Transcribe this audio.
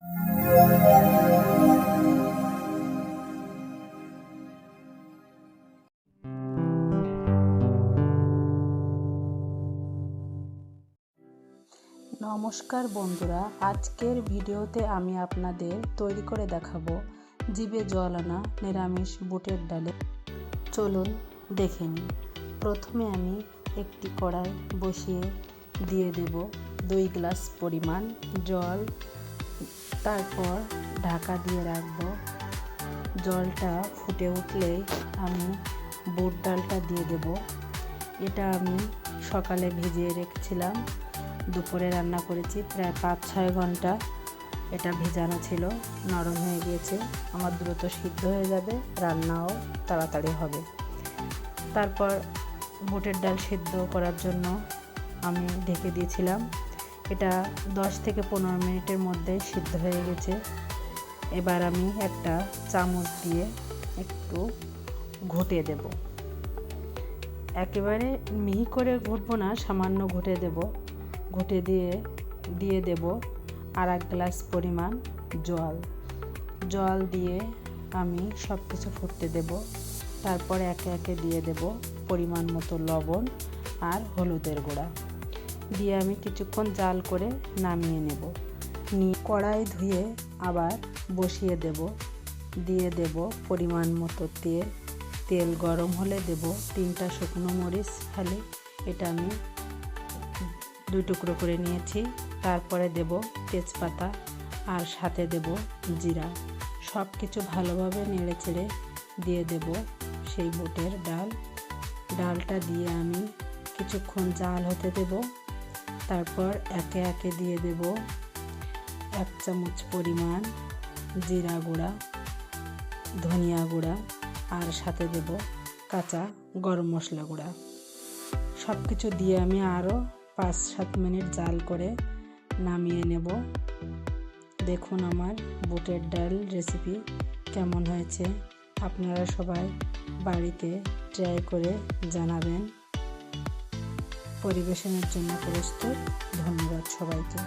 নমস্কার বন্ধুরা, আজকের ভিডিওতে আমি আপনাদের তৈরি করে দেখাবো জিভে জল আনা নিরামিষ বুটের ডালে। চলুন দেখে নিই। প্রথমে আমি একটি কড়াই বসিয়ে দিয়ে দেব 2 গ্লাস পরিমাণ জল। তারপর ঢাকা দিয়ে রাখবো। জলটা ফুটে উঠলেই আমি বুট ডালটা দিয়ে দেব। এটা আমি সকালে ভিজিয়ে রেখেছিলাম, দুপুরে রান্না করেছি। প্রায় 5-6 ঘন্টা এটা ভেজানো ছিল, নরম হয়ে গিয়েছে। আমার দ্রুত সিদ্ধ হয়ে যাবে, রান্নাও তাড়াতাড়ি হবে। তারপর বুটের ডাল সিদ্ধ করার জন্য আমি ঢেকে দিয়েছিলাম। এটা 10 থেকে 15 মিনিটের মধ্যে সিদ্ধ হয়ে গেছে। এবার আমি একটা চামচ দিয়ে একটু ঘুটে দেব। একেবারে মিহি করে ঘুটবো না, সামান্য ঘুটে দেব। ঘুটে দিয়ে দেব 1 গ্লাস পরিমাণ জল দিয়ে আমি সব কিছু ফুটতে দেব। তারপর একে একে দিয়ে দেব পরিমাণ মতো লবণ আর হলুদের গুঁড়া দিয়ে আমি কিছুক্ষণ জাল করে নামিয়ে নেব। কড়াই ধুয়ে আবার বসিয়ে দেব। দিয়ে দেব পরিমাণ মতো তেল গরম হলে দেব 3টা শুকনো মরিচ ফেলে, এটা আমি 2 টুকরো করে নিয়েছি। তারপরে দেব তেজপাতা আর সাথে দেব জিরা। সব কিছু ভালোভাবে নেড়ে চেড়ে দিয়ে দেব সেই বুটের ডালটা দিয়ে আমি কিছুক্ষণ জাল হতে দেব। তারপর একে একে দিয়ে দেব 1 চামচ পরিমাণ জিরা গুঁড়া, ধনিয়া গুঁড়া আর সাথে দেব কাঁচা গরম মশলা গুঁড়া। সব কিছু দিয়ে আমি আরও 5-7 মিনিট জাল করে নামিয়ে নেব। দেখুন আমার বুটের ডাল রেসিপি কেমন হয়েছে। আপনারা সবাই বাড়িতে ট্রাই করে জানাবেন। পরিবেশনের জন্য প্রস্তুত। ধন্যবাদ সবাইকে।